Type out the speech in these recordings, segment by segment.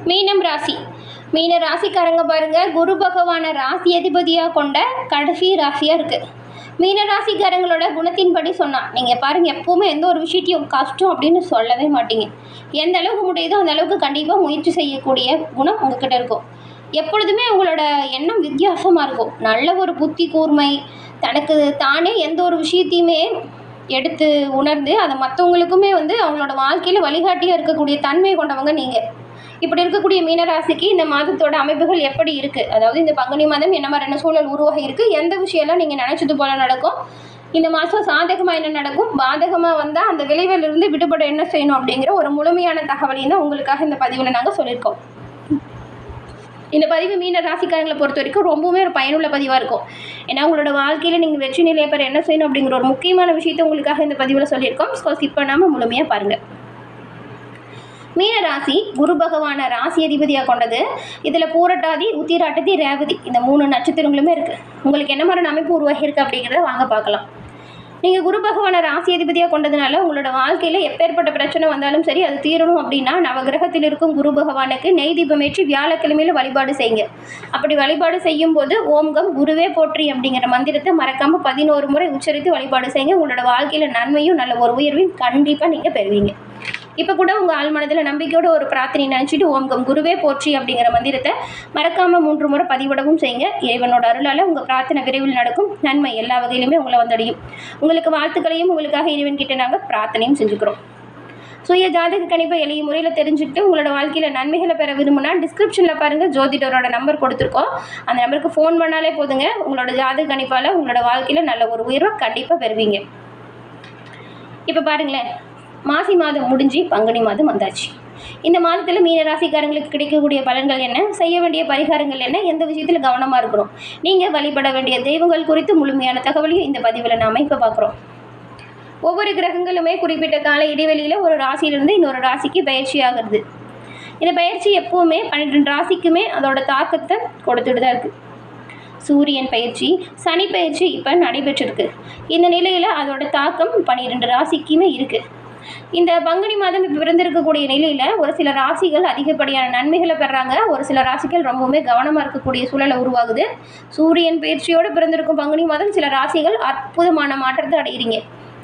மீனம் ராசி. மீன ராசிக்காரங்க பாருங்க, குரு பகவானை ராசி அதிபதியாக கொண்ட கடைசி ராசியாக இருக்குது. மீன ராசிக்காரங்களோட குணத்தின்படி சொன்னால் நீங்கள் பாருங்கள், எப்போவுமே எந்த ஒரு விஷயத்தையும் கஷ்டம் அப்படின்னு சொல்லவே மாட்டீங்க. எந்த அளவுக்கு முடியுதோ அந்த அளவுக்கு கண்டிப்பாக முயற்சி செய்யக்கூடிய குணம் உங்ககிட்ட இருக்கும். எப்பொழுதுமே உங்களோட எண்ணம் வித்தியாசமாக இருக்கும். நல்ல ஒரு புத்தி கூர்மை, தனக்கு தானே எந்த ஒரு விஷயத்தையுமே எடுத்து உணர்ந்து அதை மற்றவங்களுக்குமே அவங்களோட வாழ்க்கையில் வழிகாட்டியாக இருக்கக்கூடிய தன்மை கொண்டவங்க நீங்கள். இப்படி இருக்கக்கூடிய மீனராசிக்கு இந்த மாதத்தோட அமைப்புகள் எப்படி இருக்குது, அதாவது இந்த பங்குனி மாதம் என்ன மாதிரியான சூழல் உருவாகி இருக்குது, எந்த விஷயம்லாம் நீங்கள் நினச்சது போல் நடக்கும், இந்த மாதம் சாதகமாக என்ன நடக்கும், பாதகமாக வந்தால் அந்த விளைவிலிருந்து விடுபட என்ன செய்யணும் அப்படிங்கிற ஒரு முழுமையான தகவலையும் தான் உங்களுக்காக இந்த பதிவில் நாங்கள் சொல்லியிருக்கோம். இந்த பதிவு மீன ராசிக்காரங்களை பொறுத்த வரைக்கும் ரொம்பவுமே ஒரு பயனுள்ள பதிவாக இருக்கும். ஏன்னா உங்களோட வாழ்க்கையில் நீங்கள் வெற்றி நிலையை பெற என்ன செய்யணும் அப்படிங்கிற ஒரு முக்கியமான விஷயத்தை உங்களுக்காக இந்த பதிவில் சொல்லியிருக்கோம். ஸோ ஸ்கிப் பண்ணாமல் முழுமையாக பாருங்கள். மீன ராசி குரு பகவானை ராசி அதிபதியாக கொண்டது. இதில் பூரட்டாதி, உத்திராட்டதி, ரேவதி இந்த 3 நட்சத்திரங்களுமே இருக்குது. உங்களுக்கு என்ன மாதிரி அமைப்பு உருவாகி இருக்குது அப்படிங்கிறத வாங்க பார்க்கலாம். நீங்கள் குரு பகவானை ராசி அதிபதியாக கொண்டதுனால உங்களோட வாழ்க்கையில் எப்பேற்பட்ட பிரச்சனை வந்தாலும் சரி அது தீரணும் அப்படின்னா நவகிரகத்தில் இருக்கும் குரு பகவானுக்கு நெய் தீபமேற்றி வியாழக்கிழமையில் வழிபாடு செய்யுங்க. அப்படி வழிபாடு செய்யும் போது ஓம்கம் குருவே போற்றி அப்படிங்கிற மந்திரத்தை மறக்காமல் 11 முறை உச்சரித்து வழிபாடு செய்யுங்க. உங்களோட வாழ்க்கையில் நன்மையும் நல்ல ஒரு உயர்வையும் கண்டிப்பாக நீங்கள் பெறுவீங்க. இப்போ கூட உங்கள் ஆள் மனதில் நம்பிக்கையோட ஒரு பிரார்த்தனை நினச்சிட்டு ஓம்கம் குருவே போற்றி அப்படிங்கிற மந்திரத்தை மறக்காமல் 3 முறை பதிவிடவும் செய்யுங்க. இறைவனோட அருளால் உங்கள் பிரார்த்தனை விரைவில் நடக்கும். நன்மை எல்லா வகையிலுமே உங்களை வந்தடையும். உங்களுக்கு வாழ்த்துக்களையும் உங்களுக்காக இறைவன்கிட்ட நாங்கள் பிரார்த்தனையும் செஞ்சுக்கிறோம். சுய ஜாதக கணிப்பை எளிய முறையில் தெரிஞ்சுக்கிட்டு உங்களோட வாழ்க்கையில் நன்மைகளை பெற விரும்புனா டிஸ்கிரிப்ஷனில் பாருங்கள், ஜோதிடரோட நம்பர் கொடுத்துருக்கோம். அந்த நம்பருக்கு ஃபோன் பண்ணாலே போதுங்க. உங்களோட ஜாதக கணிப்பால் உங்களோட வாழ்க்கையில் நல்ல ஒரு உயர்வை கண்டிப்பாக பெறுவீங்க. இப்போ பாருங்களேன், மாசி மாதம் முடிஞ்சு பங்குனி மாதம் வந்தாச்சு. இந்த மாதத்தில் மீன ராசிக்காரங்களுக்கு கிடைக்கக்கூடிய பலன்கள் என்ன, செய்ய வேண்டிய பரிகாரங்கள் என்ன, எந்த விஷயத்தில் கவனமாக இருக்கணும், நீங்கள் வழிபட வேண்டிய தெய்வங்கள் குறித்து முழுமையான தகவலையும் இந்த பதிவில் நாம் இப்போ பார்க்குறோம். ஒவ்வொரு கிரகங்களுமே குறிப்பிட்ட கால இடைவெளியில் ஒரு ராசியிலிருந்து இன்னொரு ராசிக்கு பயிற்சி ஆகிறது. இந்த பயிற்சி எப்போவுமே 12 ராசிக்குமே அதோட தாக்கத்தை கொடுத்துட்டு தான் இருக்குது. சூரியன் பயிற்சி, சனி பயிற்சி இப்போ நடைபெற்றிருக்கு. இந்த நிலையில் அதோட தாக்கம் 12 ராசிக்குமே இருக்குது. இந்த பங்குனி மாதம் இப்போ பிறந்திருக்கக்கூடிய நிலையில் ஒரு சில ராசிகள் அதிகப்படியான நன்மைகளை பெறாங்க. ஒரு சில ராசிகள் ரொம்பவுமே கவனமாக இருக்கக்கூடிய சூழலை உருவாகுது. சூரியன் பயிற்சியோடு பிறந்திருக்கும் பங்குனி மாதம் சில ராசிகள் அற்புதமான மாற்றத்தை அடைகிறீங்க.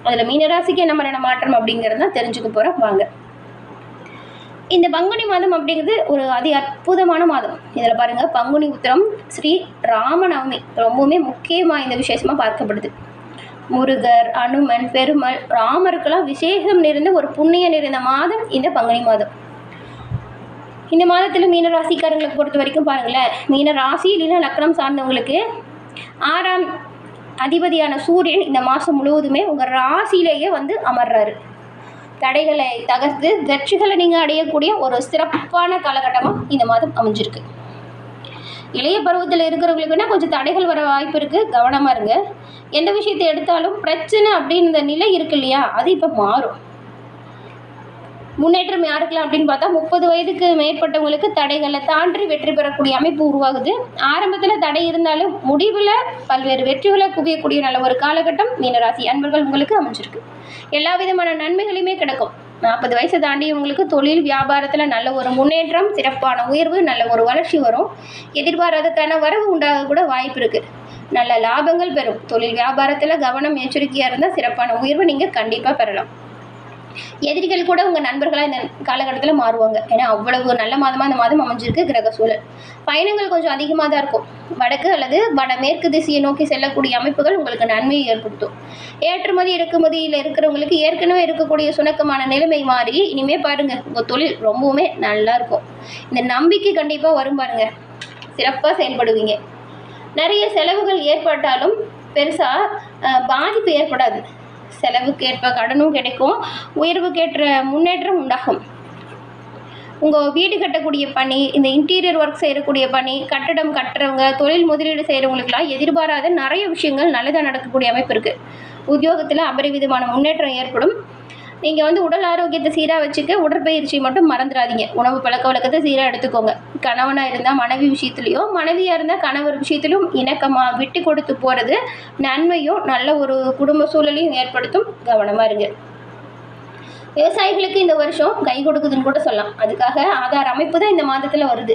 அதில் மீனராசிக்கு என்ன மாதிரியான மாற்றம் அப்படிங்கிறத தெரிஞ்சுக்க போகிறோம் வாங்க. இந்த பங்குனி மாதம் அப்படிங்கிறது ஒரு அற்புதமான மாதம். இதில் பாருங்கள், பங்குனி உத்திரம் ஸ்ரீ ராமநவமி ரொம்பவுமே முக்கியமாக இந்த விசேஷமாக பார்க்கப்படுது. முருகர், அனுமன், பெருமாள், ராமருக்கெல்லாம் விசேஷம் நிறைந்த ஒரு புண்ணிய நிறைந்த மாதம் இந்த பங்குனி மாதம். இந்த மாதத்தில் மீன ராசிக்காரங்களுக்கு பொறுத்த வரைக்கும் பாருங்களேன், மீன ராசி இல்லைன்னா லக்னம் சார்ந்தவங்களுக்கு 6ஆம் அதிபதியான சூரியன் இந்த மாதம் முழுவதுமே உங்கள் ராசியிலேயே அமர்றாரு. தடைகளை தகர்த்து வெற்றிகளை நீங்கள் அடையக்கூடிய ஒரு சிறப்பான காலகட்டமாக இந்த மாதம் அமைஞ்சிருக்கு. இளைய பருவத்தில் இருக்கிறவங்களுக்குன்னா கொஞ்சம் தடைகள் வர வாய்ப்பு இருக்குது, கவனமாக இருங்க. எந்த விஷயத்தை எடுத்தாலும் பிரச்சனை அப்படின்ற நிலை இருக்கு இல்லையா, அது இப்போ மாறும். முன்னேற்றம் யாருக்கலாம் அப்படின்னு பார்த்தா 30 வயதுக்கு மேற்பட்டவங்களுக்கு தடைகளை தாண்டி வெற்றி பெறக்கூடிய அமைப்பு உருவாகுது. ஆரம்பத்தில் தடை இருந்தாலும் முடிவில் பல்வேறு வெற்றிகளை குவியக்கூடிய நல்ல ஒரு காலகட்டம் மீனராசி அன்பர்கள் உங்களுக்கு அமைஞ்சிருக்கு. எல்லா விதமான நன்மைகளுமே கிடைக்கும். 40 வயசை தாண்டியவங்களுக்கு தொழில் வியாபாரத்தில் நல்ல ஒரு முன்னேற்றம், சிறப்பான உயர்வு, நல்ல ஒரு வளர்ச்சி வரும். எதிர்பாராதக்கான வரவு உண்டாக கூட வாய்ப்பு இருக்குது. நல்ல லாபங்கள் பெறும். தொழில் வியாபாரத்தில் கவனம் எச்சரிக்கையாக இருந்தால் சிறப்பான உயர்வு நீங்கள் கண்டிப்பாக பெறலாம். எதிரிகள் கூட உங்கள் நண்பர்களாக இந்த காலகட்டத்தில் மாறுவாங்க. ஏன்னா அவ்வளவு நல்ல மாதமாக இந்த மாதம் அமைஞ்சிருக்கு கிரக சூழல். பயணங்கள் கொஞ்சம் அதிகமாக தான் இருக்கும். வடக்கு அல்லது வடமேற்கு திசையை நோக்கி செல்லக்கூடிய அமைப்புகள் உங்களுக்கு நன்மையை ஏற்படுத்தும். ஏற்றுமதி இறக்குமதியில் இருக்கிறவங்களுக்கு ஏற்கனவே இருக்கக்கூடிய சுணக்கமான நிலைமை மாறி இனிமேல் பாருங்கள், உங்கள் தொழில் ரொம்பவுமே நல்லா இருக்கும். இந்த நம்பிக்கை கண்டிப்பாக வரும் பாருங்கள், சிறப்பாக செயல்படுவீங்க. நிறைய செலவுகள் ஏற்பட்டாலும் பெருசாக பாதிப்பு ஏற்படாது. செலவுக்கேற்ப கடனும் கிடைக்கும், உயர்வுக்கேற்ற முன்னேற்றம் உண்டாகும். உங்கள் வீடு கட்டக்கூடிய பணி, இந்த இன்டீரியர் ஒர்க் செய்யக்கூடிய பணி, கட்டடம் கட்டுறவங்க, தொழில் முதலீடு செய்கிறவங்களுக்கெல்லாம் எதிர்பாராத நிறைய விஷயங்கள் நல்லதாக நடக்கக்கூடிய அமைப்பு இருக்குது. உத்தியோகத்தில் அபரிவிதமான முன்னேற்றம் ஏற்படும். நீங்கள் உடல் ஆரோக்கியத்தை சீராக வச்சுக்க உடற்பயிற்சி மட்டும் மறந்துடாதீங்க. உணவு பழக்க வழக்கத்தை சீராக எடுத்துக்கோங்க. கணவனாக இருந்தால் மனைவி விஷயத்துலையும், மனைவியாக இருந்தால் கணவர் விஷயத்திலும் இணக்கமாக விட்டு கொடுத்து போகிறது நன்மையும் நல்ல ஒரு குடும்ப சூழலையும் ஏற்படுத்தும். கவனமாக இருங்க. விவசாயிகளுக்கு இந்த வருஷம் கை கொடுக்குதுன்னு கூட சொல்லலாம். அதுக்காக ஆதார அமைப்பு தான் இந்த மாதத்தில் வருது.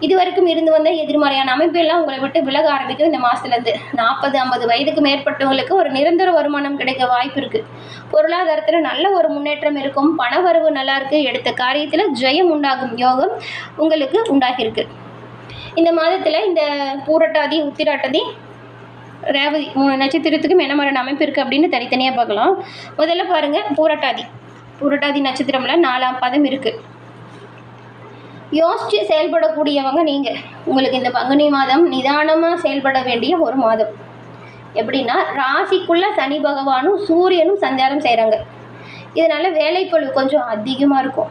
இது வரைக்கும் இருந்து வந்த எதிர்மறையான அமைப்பு எல்லாம் உங்களை விட்டு விலக ஆரம்பிக்கும். இந்த மாதத்துலேருந்து 40-50 வயதுக்கு மேற்பட்டவங்களுக்கு ஒரு நிரந்தர வருமானம் கிடைக்க வாய்ப்பு இருக்குது. பொருளாதாரத்தில் நல்ல ஒரு முன்னேற்றம் இருக்கும். பண வரவு நல்லா இருக்குது. எடுத்த காரியத்தில் ஜெயம் உண்டாகும் யோகம் உங்களுக்கு உண்டாகியிருக்கு. இந்த மாதத்தில் இந்த பூரட்டாதி, உத்திராட்டாதி, ரேவதி 3 நட்சத்திரத்துக்கும் என்ன மாதிரியான அமைப்பு இருக்குது அப்படின்னு தனித்தனியாக பார்க்கலாம். முதல்ல பாருங்கள், பூரட்டாதி நட்சத்திரம்ல 4ஆம் பாதம் இருக்குது. யோசித்து செயல்படக்கூடியவங்க நீங்கள். உங்களுக்கு இந்த பங்குனி மாதம் நிதானமாக செயல்பட வேண்டிய ஒரு மாதம். எப்படின்னா, ராசிக்குள்ளே சனி பகவானும் சூரியனும் சஞ்சாரம் செய்கிறாங்க. இதனால் வேலைப்பளு கொஞ்சம் அதிகமாக இருக்கும்.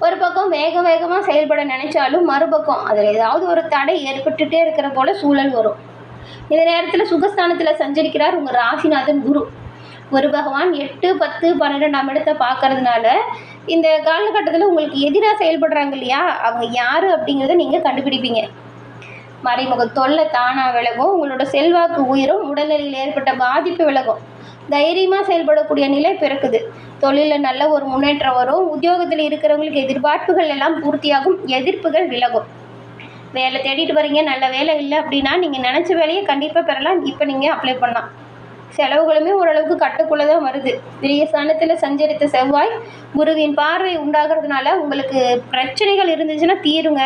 ஒரு பக்கம் வேகமாக செயல்பட நினைச்சாலும் மறுபக்கம் அதில் ஏதாவது ஒரு தடை ஏற்பட்டுகிட்டே இருக்கிற போல சூழல் வரும். இந்த நேரத்தில் சுகஸ்தானத்தில் சஞ்சரிக்கிறார் உங்கள் ராசிநாதன் குரு பகவான் 8, 10, 12ஆம் இடத்தை பார்க்கறதுனால இந்த காலகட்டத்தில் உங்களுக்கு எதிராக செயல்படுறாங்க இல்லையா, அவங்க யார் அப்படிங்கிறத நீங்கள் கண்டுபிடிப்பீங்க. மறைமுக தொல்லை தானாக விலகும். உங்களோட செல்வாக்கு உயரும். உடல்நிலையில் ஏற்பட்ட பாதிப்பு விலகும். தைரியமாக செயல்படக்கூடிய நிலை பிறக்குது. தொழிலில் நல்ல ஒரு முன்னேற்றம் வரும். உத்தியோகத்தில் இருக்கிறவங்களுக்கு எதிர்பார்ப்புகள் எல்லாம் பூர்த்தியாகும். எதிர்ப்புகள் விலகும். வேலை தேடிட்டு வரீங்க, நல்ல வேலை இல்லை அப்படின்னா நீங்கள் நினச்ச வேலையை கண்டிப்பாக பெறலாம். இப்போ நீங்கள் அப்ளை பண்ணலாம். செலவுகளுமே ஓரளவுக்கு கட்டுக்குள்ளே தான் வருது. விரயஸ்தானத்தில் சஞ்சரித்த செவ்வாய் குருவின் பார்வை உண்டாகிறதுனால உங்களுக்கு பிரச்சனைகள் இருந்துச்சுன்னா தீருங்க.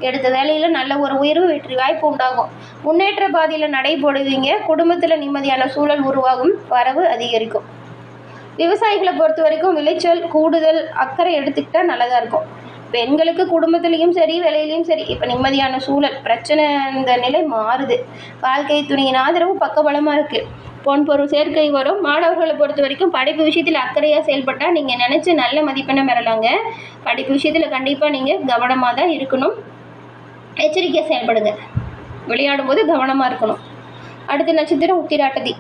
எடுத்த வேலையில் நல்ல ஒரு உயர்வு, வெற்றி வாய்ப்பு உண்டாகும். முன்னேற்ற பாதையில் நடைபோடுவீங்க. குடும்பத்தில் நிம்மதியான சூழல் உருவாகும். வரவு அதிகரிக்கும். விவசாயிகளை பொறுத்த வரைக்கும் விளைச்சல் கூடுதல் அக்கறை எடுத்துக்கிட்டால் நல்லதாக இருக்கும். பெண்களுக்கு குடும்பத்துலேயும் சரி வேலையிலையும் சரி இப்போ நிம்மதியான சூழல். பிரச்சனை இந்த நிலை மாறுது. வாழ்க்கை துணையின் ஆதரவு பக்கபலமாக இருக்குது. பொன் பொருள் சேர்க்கை வரும். மாணவர்களை பொறுத்த வரைக்கும் படிப்பு விஷயத்தில் அக்கறையாக செயல்பட்டால் நீங்கள் நினச்சி நல்ல மதிப்பெண்ணை பெறலாங்க. படிப்பு விஷயத்தில் கண்டிப்பாக நீங்கள் கவனமாக தான் இருக்கணும். எச்சரிக்கையாக செயல்படுங்க. விளையாடும் போது கவனமாக இருக்கணும். அடுத்த நட்சத்திரம் உத்திராட்டதி.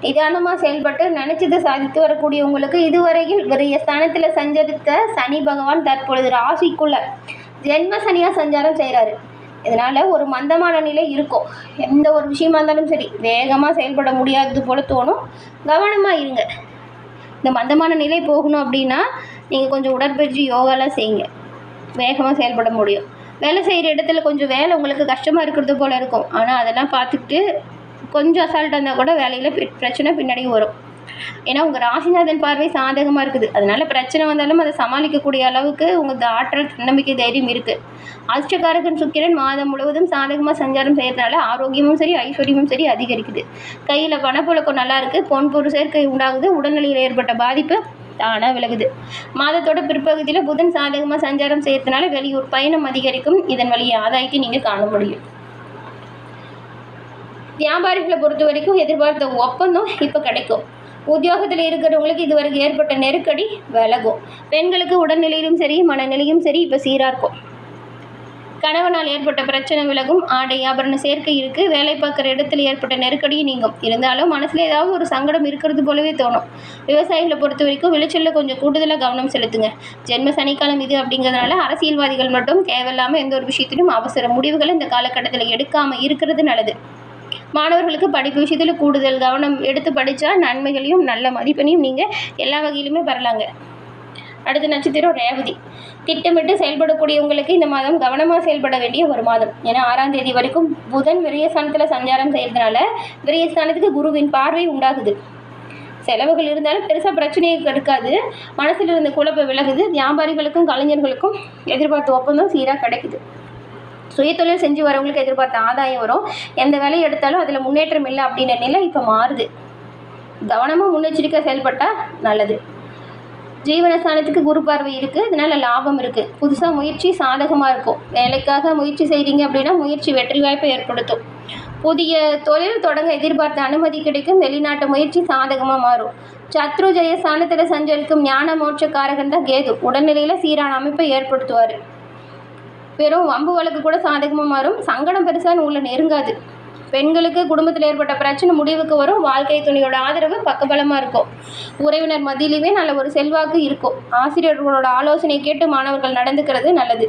நிதானமாக செயல்பட்டு நினச்சதை சாதித்து வரக்கூடிய உங்களுக்கு இதுவரையில் விரயஸ்தானத்தில் சஞ்சரித்த சனி பகவான் தற்பொழுது ராசிக்குள்ள ஜென்ம சனியாக சஞ்சாரம் செய்கிறாரு. இதனால் ஒரு மந்தமான நிலை இருக்கும். எந்த ஒரு விஷயமா இருந்தாலும் சரி வேகமாக செயல்பட முடியாதது போல தோணும். கவனமாக இருங்க. இந்த மந்தமான நிலை போகணும் அப்படின்னா நீங்கள் கொஞ்சம் உடற்பயிற்சி யோகாலாம் செய்யுங்க. வேகமாக செயல்பட முடியும். வேலை செய்கிற இடத்துல கொஞ்சம் வேலை உங்களுக்கு கஷ்டமாக இருக்கிறது போல் இருக்கும். ஆனால் அதெல்லாம் பார்த்துக்கிட்டு கொஞ்சம் அசால்ட்டாக இருந்தால் கூட வேலையில் பிரச்சனை பின்னாடி வரும். ஏன்னா உங்கள் ராசிநாதன் பார்வை சாதகமாக இருக்குது. அதனால் பிரச்சனை வந்தாலும் அதை சமாளிக்கக்கூடிய அளவுக்கு உங்களுக்கு ஆற்றல், தன்னம்பிக்கை, தைரியம் இருக்குது. அதிர்ஷ்டக்காரகன் சுக்கிரன் மாதம் முழுவதும் சாதகமாக சஞ்சாரம் செய்கிறதுனால ஆரோக்கியமும் சரி ஐஸ்வர்யமும் சரி அதிகரிக்குது. கையில் பணப்புழக்கம் நல்லா இருக்குது. பொன் பொருள் சேர்க்கை உண்டாகுது. உடல்நிலையில் ஏற்பட்ட பாதிப்பு தானாக விலகுது. மாதத்தோட பிற்பகுதியில் புதன் சாதகமாக சஞ்சாரம் செய்கிறதுனால வெளியூர் பயணம் அதிகரிக்கும். இதன் வழியை ஆதாயத்தை நீங்கள் காண முடியும். வியாபாரிகளை பொறுத்த வரைக்கும் எதிர்பார்த்த ஒப்பந்தம் இப்போ கிடைக்கும். உத்தியோகத்தில் இருக்கிறவங்களுக்கு இதுவரைக்கும் ஏற்பட்ட நெருக்கடி விலகும். பெண்களுக்கு உடல்நிலையிலும் சரி மனநிலையும் சரி இப்போ சீராக இருக்கும். கணவனால் ஏற்பட்ட பிரச்சனை விலகும். ஆடை ஆபரண சேர்க்கை இருக்குது. வேலை பார்க்குற இடத்துல ஏற்பட்ட நெருக்கடியும் நீங்கும். இருந்தாலும் மனசில் ஏதாவது ஒரு சங்கடம் இருக்கிறது போலவே தோணும். விவசாயிகளை பொறுத்த வரைக்கும் விளைச்சலில் கொஞ்சம் கூடுதலாக கவனம் செலுத்துங்க. ஜென்ம சனிக்காலம் இது அப்படிங்கிறதுனால அரசியல்வாதிகள் மட்டும் தேவையில்லாமல் எந்த ஒரு விஷயத்திலும் அவசர முடிவுகளை இந்த காலகட்டத்தில் எடுக்காமல் இருக்கிறது நல்லது. மாணவர்களுக்கு படிப்பு விஷயத்தில் கூடுதல் கவனம் எடுத்து படித்தா நன்மைகளையும் நல்ல மதிப்பெண்ணையும் நீங்கள் எல்லா வகையிலுமே பெறலாங்க. அடுத்த நட்சத்திரம் ரேவதி. திட்டமிட்டு செயல்படக்கூடியவங்களுக்கு இந்த மாதம் கவனமாக செயல்பட வேண்டிய ஒரு மாதம். ஏன்னா 6ஆம் தேதி வரைக்கும் புதன் விரயஸ்தானத்தில் சஞ்சாரம் செய்கிறதுனால விரயஸ்தானத்துக்கு குருவின் பார்வை உண்டாகுது. செலவுகள் இருந்தாலும் பெருசாக பிரச்சனையை இருக்காது. மனசில் இருந்த குழப்பம் விலகுது. வியாபாரிகளுக்கும் கலைஞர்களுக்கும் எதிர்பார்த்த ஒப்பந்தம் சீராக கிடைக்குது. சுயதொழில் செஞ்சு வரவங்களுக்கு எதிர்பார்த்த ஆதாயம் வரும். எந்த வேலையை எடுத்தாலும் அதில் முன்னேற்றம் இல்லை அப்படின்ற நிலை இப்போ மாறுது. கவனமாக முன்னெச்சரிக்கை செயல்பட்டால் நல்லது. ஜீவனஸ்தானத்துக்கு குரு பார்வை இருக்குது. இதனால் லாபம் இருக்குது. புதுசாக முயற்சி சாதகமாக இருக்கும். வேலைக்காக முயற்சி செய்கிறீங்க அப்படின்னா முயற்சி வெற்றி வாய்ப்பை ஏற்படுத்தும். புதிய தொழில் தொடங்க எதிர்பார்த்த அனுமதி கிடைக்கும். வெளிநாட்டு முயற்சி சாதகமாக மாறும். சத்ரு ஜெயஸ்தானத்தில் சஞ்சரிக்கும் ஞான மோட்சக்காரகன் தான் கேது. உடல்நிலையில் சீரான அமைப்பை ஏற்படுத்துவார். வெறும் வம்பு வழக்கு கூட சாதகமாக மாறும். சங்கடம் பெருசாக உள்ள நெருங்காது. பெண்களுக்கு குடும்பத்தில் ஏற்பட்ட பிரச்சனை முடிவுக்கு வரும். வாழ்க்கை துணையோட ஆதரவு பக்கபலமாக இருக்கும். உறவினர் மத்தியிலுமே நல்ல ஒரு செல்வாக்கு இருக்கும். ஆசிரியர்களோட ஆலோசனை கேட்டு மாணவர்கள் நடந்துக்கிறது நல்லது.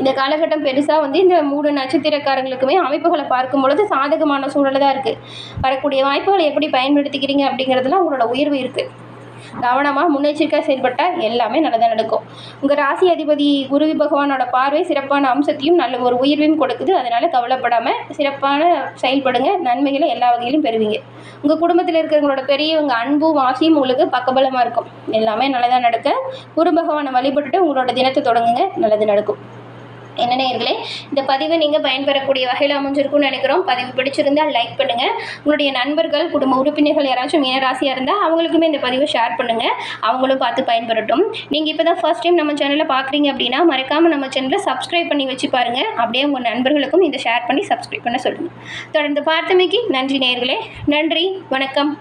இந்த காலகட்டம் பெருசாக இந்த 3 நட்சத்திரக்காரங்களுக்குமே அமைப்புகளை பார்க்கும் பொழுது சாதகமான சூழல் தான் இருக்குது. வரக்கூடிய வாய்ப்புகளை எப்படி பயன்படுத்திக்கிறீங்க அப்படிங்கிறதுலாம் உங்களோட உயர்வு இருக்குது. கவனமாக முன்னெச்சரிக்கையாக செயல்பட்டால் எல்லாமே நல்லதாக நடக்கும். உங்கள் ராசி அதிபதி குரு பகவானோட பார்வை சிறப்பான அம்சத்தையும் நல்ல ஒரு உயர்வையும் கொடுக்குது. அதனால் கவலைப்படாமல் சிறப்பான செயல்படுங்க. நன்மைகளை எல்லா வகையிலும் பெறுவீங்க. உங்கள் குடும்பத்தில் இருக்கிறவங்களோட பெரியவங்க அன்பும் ஆசையும் உங்களுக்கு பக்கபலமாக இருக்கும். எல்லாமே நல்லதாக நடக்க குரு பகவானை வழிபட்டுட்டு உங்களோட தினத்தை தொடங்குங்க. நல்லது நடக்கும். என்ன நேயர்களே, இந்த பதிவை நீங்கள் பயன்பெறக்கூடிய வகையில் அமைஞ்சிருக்கும்னு நினைக்கிறோம். பதிவு பிடிச்சிருந்தால் லைக் பண்ணுங்கள். உங்களுடைய நண்பர்கள், குடும்ப உறுப்பினர்கள் யாராச்சும் மீனராசியாக இருந்தால் அவங்களுக்குமே இந்த பதிவை ஷேர் பண்ணுங்கள். அவங்களும் பார்த்து பயன்பெறட்டும். நீங்கள் இப்போ தான் ஃபர்ஸ்ட் டைம் நம்ம சேனலை பார்க்குறீங்க அப்படின்னா மறக்காமல் நம்ம சேனலை சப்ஸ்கிரைப் பண்ணி வச்சு பாருங்கள். அப்படியே உங்கள் நண்பர்களுக்கும் இதை ஷேர் பண்ணி சப்ஸ்கிரைப் பண்ண சொல்லுங்கள். தொடர்ந்து பார்த்தமைக்கு நன்றி நேயர்களே. நன்றி, வணக்கம்.